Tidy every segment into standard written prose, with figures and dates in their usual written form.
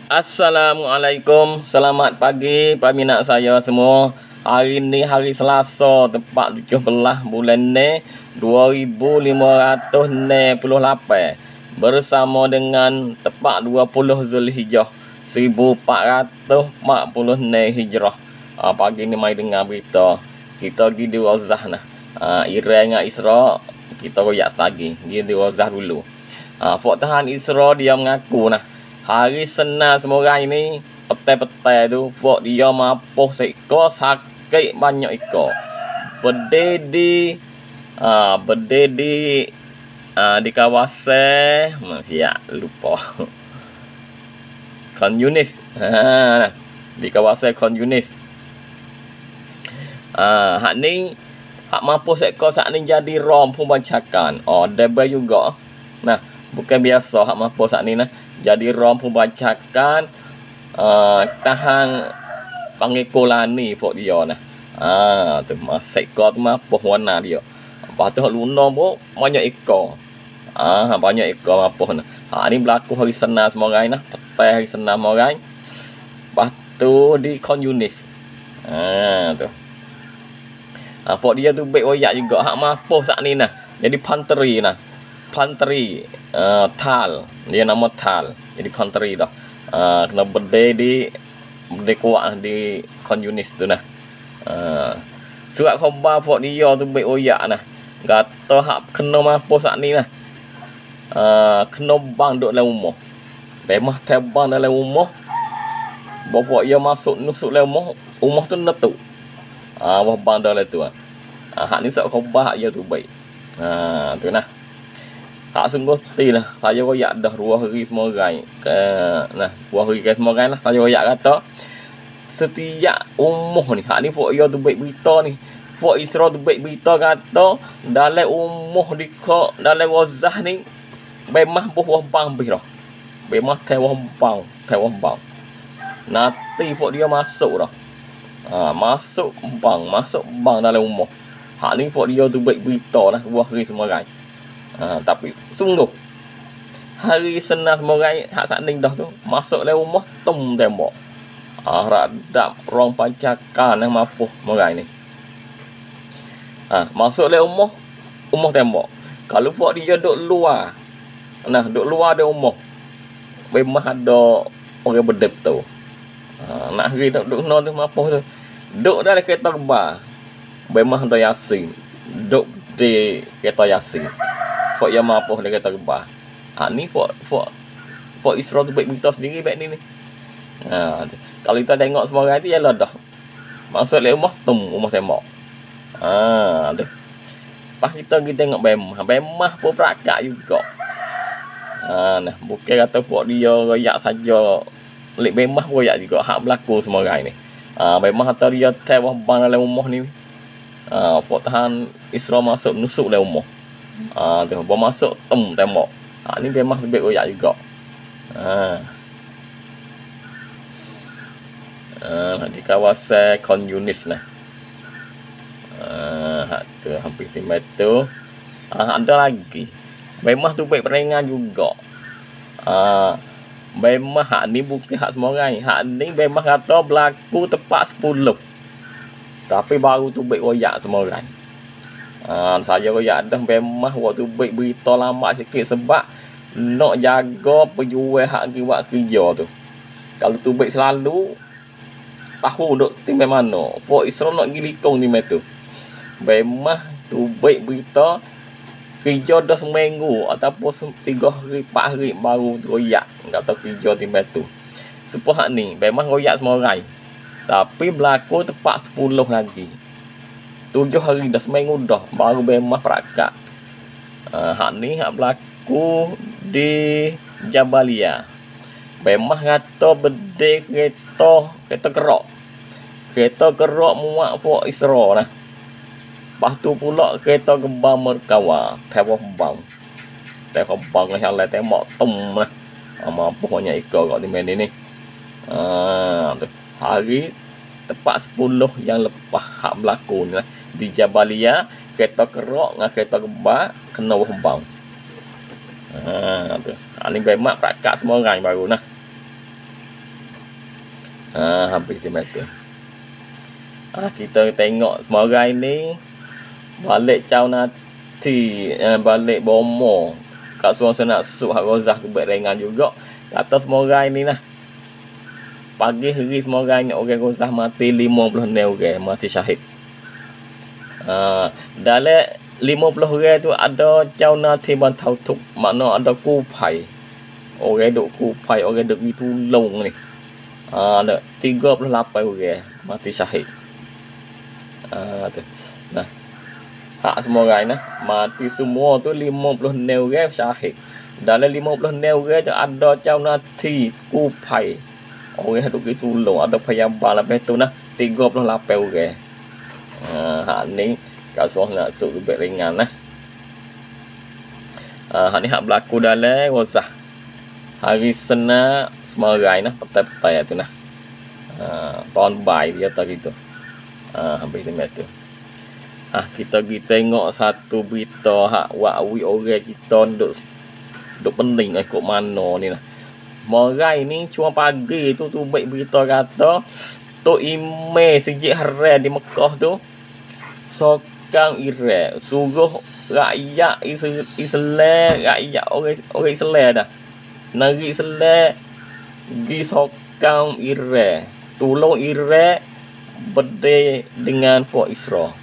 Assalamualaikum, selamat pagi peminat saya semua. Hari ni hari Selasa, tepat 17 bulan ni 2568, bersama dengan tepat 20 Zulhijjah 1440 Hijrah. Pagi ni mai dengar berita kita pergi di Rozah nah. Iran dengan Isra kita royak lagi. Dia di Rozah dulu. Pak Tahan Isra dia mengaku nah, hari Senin semua orang ini petai-petai tu Fok dia mapuh seekor sakit banyak ekor. Berdiri di kawasan siap lupa Khan Yunis. Di kawasan Khan Yunis. Hak ni hak mapuh seekor saat ni jadi rom pembacakan. Debay juga. Nah, bukan biasa hak mapuh saat ni nah. Jadi rom pembacakan tahan panggil kolani pok dia nah. Tu seekor tu mapuh warna dia. Lepas tu luna pun banyak ekor. Banyak ekor mapuh nah. Ni berlaku hari Senin semua orang nah. Petai hari Senin semua orang. Lepas tu di Khan Yunis. Tu. Pok dia tu baik royak juga hak mapuh saat ni nah. Jadi panteri nah. Panteri Tal, dia nama Tal. Jadi panteri dah. Kena berdiri kuat di Khan Yunis tu nah. Surat khabar pok dia tu baik royak nah. Kata hak kena mapuh saat ni nah. Kena bang duk dalam rumah. Bemah terbang dalam rumah. Bapak dia nusuk dalam rumah tu netuk. Bang dalam tu. Hak ni surat khabar hak dia tu baik. Tu nah. Tak sungguh ti lah. Saya royak dah 2 hari semua orang. Nah, 2 hari semua orang lah. Saya royak kata setiap umur ni. Hak ni Fok dia tu baik berita ni. Fok Isra tu baik berita kata dalam umur di dalam Rozah ni bemah buah bang bih dah. Bemah tewah bang. Nanti Fok dia masuk dah. Masuk bang dalam umur. Hak ni Fok dia tu baik berita lah 2 hari semua orang. Tapi sungguh hari Senin semua orang hak saat ni dah tu masuk dalam rumah tum tembok. Radap rong pancakan yang mapuh orang ni. Masuk dalam rumah tembok. Kalau Fok dia duduk luar. Nah, duduk luar ada rumah. Memang ada orang berdep tu. Nak hari duduk no tu mapuh tu. Duduk dalam kereta kebal. Memang ada Yasin. Duduk di kereta Yasin. Fok yang mapuh dia kata gebah. Ni Fok Isra tu baik berita sendiri baik ni. Kalau kita tengok semua orang tu ialah dah masuk dalam rumah tembok. Tu. Pas kita pergi tengok bemah pun perakak juga. Nah, bukan kata Fok dia royak saja. Lik bemah pun royak juga. Hak berlaku semua orang ni. Bemah kata dia tewah bang dalam rumah ni. Fok Tahan Isra masuk nusuk dalam rumah. Tu baru masuk tembok. Ni memang lebih royak juga. Di kawasan Khan Yunis nah. Tu hampir timbat tu. Ada lagi. Memang tu baik peringan juga. Memang hak ni bukan hak semua orang. Hak ni memang kata berlaku tepat 10. Tapi baru tu baik royak semua orang. Saya royak dah memang waktu baik berita lama sikit sebab nak jaga penjual hak buat kerja tu. Kalau tu baik selalu tahu duk timai mana. Fok Isra nak pergi likong timai tu. Memang tu baik berita kerja dah seminggu ataupun 3 hari 4 hari baru royak kata kerja timai tu. Sepah hak ni memang royak semua orang. Tapi berlaku tepat 10 lagi. 7 hari dah seminggu dah baru bemah perakak. Hak ni hak berlaku di Jabalia. Bemah kata berdek kereta kerak. Kereta kerak muat Fok Isra nah. Lepas tu pula kereta gebang Merkawa, tewah bang yang lain tembok tum lah. Mampu banyak ekor kat di mana ni. Tu. Hari tepat 10 yang lepas hak berlaku ni lah. Di Jabalia kereta kerak dengan kereta gebak kena bang. Tu. Ni bemak prakak semua orang baru nah. Habis dia mati. Kita tengok semorai ni balik caw nanti, balik bomo kat suara nak suk hak rozah tu baik ringan juga. Kata semorai ni lah. Pagi hari semorai ni orang rozah mati 56 orang mati syahid. Dalam 50 orang tu ada caw nanti bantau tuk, makna ada kupai. Orang duk kupai, orang duk ditolong ni. Ada 38 orang mati syahid. Tu. Nah, hak semua orang nah mati semua tu 56 orang syahid. Dalam 56 orang tu ada caw nanti kupai. Orang duk ditolong, ada payabal lepas tu nah 38 orang. Hak ni kat suruh nak suk lebih ringan lah. Hak ni hak berlaku dalam rozah hari Senin semorai nah, petai-petai tu nah. Tahun bai dia tak gitu. Habis dia tu. Kita pergi tengok satu berita hak wawi orang kita duk pening ikut mana ni lah. Morai ni cuma pagi tu baik berita kata Tok Imam Sejid Haram di Mekah tu sokang Iraq suruh rakyat Islam, rakyat orang Islam dah. Negeri Islam pergi sokang Iraq, tolong Iraq berdaya dengan Puak Isra.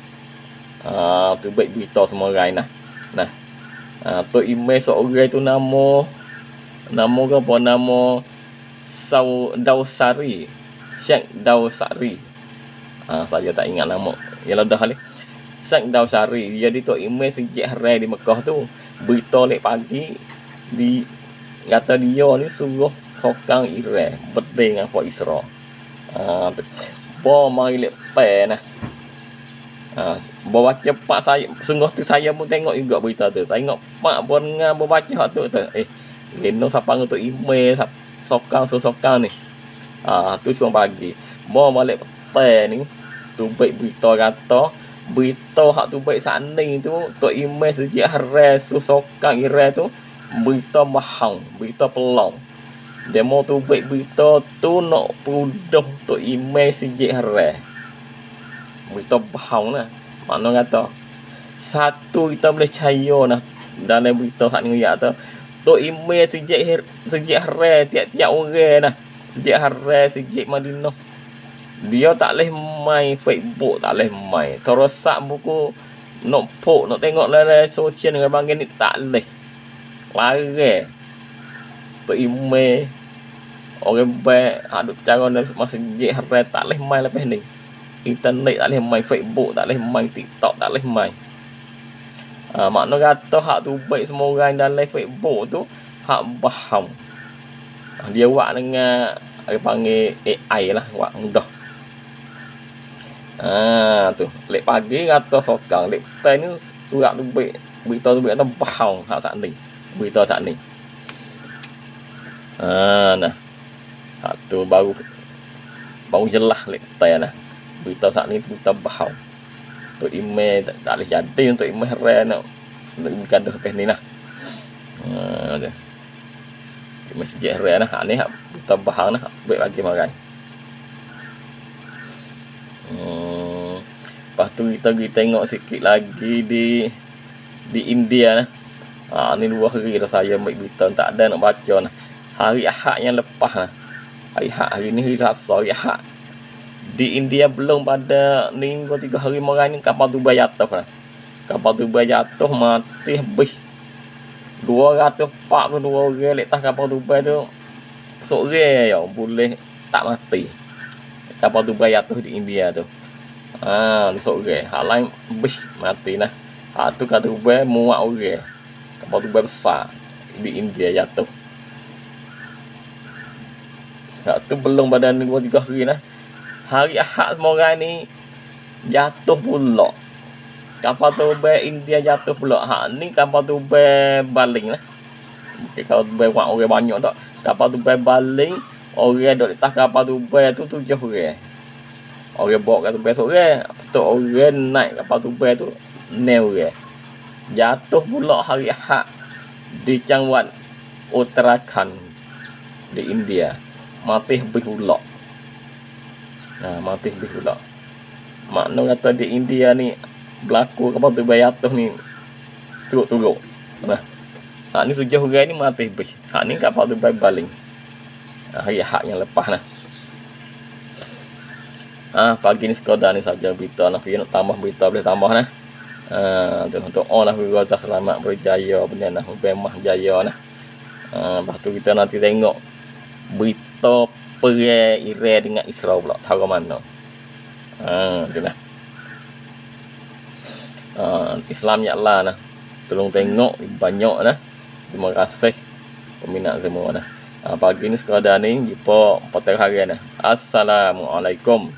Tu baik berita semua orang nah. Tok Imam seorang tu nama ke apa, nama Dausari, Syekh Dausari. Saya tak ingat nama. Yalah dah ni. Syekh Dausari jadi Tok Imam Sejid Haram di Mekah tu. Berita lek pagi di kata dia ni suruh sokang Iran berdaya dengan Puak Isra. Mari lek pen nah. Bawa cepat saya sungguh tu saya pun tengok juga berita tu. Tengok mak pun baca hak tu. Geno siapa untuk email sokang ni. Tu cuma pagi. Balik pen ni tu baik berita kata berita hak tu baik saat ni tu Tok Imam Sejid Haram sokang Iran tu berita mahang, berita pelong. Demo tu baik berita tu nak puduh Tok Imam Sejid Haram. Berita bahang lah. Makna kata satu kita boleh percaya nah dalam berita hak ni kata Tok Imam Sejid Haram tiap-tiap orang nah. Sejid Haram, Sejid Madinah. Dia tak leh main Facebook, tak leh main. Terosak buku nak tengok dalam sosial dengan bangga ni tak leh. Larang. Tok Imam orang baik ada cara dalam Masjid Haram tak leh main lepas ni. Internet tak leh main, Facebook tak leh main, TikTok tak leh main. Makna kata hak tu baik semua orang dalam Facebook tu hak faham. Dia buat dengan dia panggil AI lah, buat mudah. Tu lek pagi kata sokang, lek petang ni surat tu baik, berita tu baik kata faham hak saat ni. Berita saat ni. Nah. Hak tu baru jelas lek petang lah. Berita saat ni berita bahau. Tok Imam tak boleh jadi untuk Imam Haram nak gaduh ke ni lah. Masjid Haram lah. Ni hak berita bahau lah. Baik bagi makan. Lepas tu kita pergi tengok sikit lagi di India lah. Ni 2 hari dah saya ambil berita tak ada nak baca lah. Hari Ahad yang lepas lah. Hari ni hari Selasa, hari Ahad. Di India belum pada 3 hari malam ni kapal tu jatuh lah. Kapal tu jatuh mati habis 242 orang letak kapal tu tu seorang ya boleh tak mati. Kapal tu jatuh di India tu. Seorang. Hal lain habis mati lah. Tu kata muat orang. Kapal tu besar di India jatuh. Tu belum pada 2-3 hari lah. Hari Ahad semua orang ni jatuh pula. Kapal tubai India jatuh pula. Ni kapal tubai baling lah. Kapal tubai orang banyak tak. Kapal tubai baling. Orang duduk atas kapal tubai tu 7 orang. Orang bawa kapal tubai seorang. Betul orang naik kapal tubai tu 9 orang. Jatuh pula hari Ahad di Changwat Uttarakhand di India. Mati habis pula. Mati habis pula. Makna kata di India ni berlaku kapal tu bayatuh ni turut-turut. Ni 7 orang ni mati habis. Ni kapal tu baling. Hari-hak yang lepas lah. Pagi ni sekadar ni saja berita lah. Nak tambah berita boleh tambah lah. Doa lah Gaza selamat berjaya benda lah. Ubemah jaya lah. Lepas tu kita nanti tengok berita perang Iran dengan Israel pula. Tahu mana. Tu lah. Islam nyaklah lah. Tolong tengok banyak lah. Terima kasih peminat semua lah. Pagi ni sekadar ni jumpa petang hari lah. Assalamualaikum.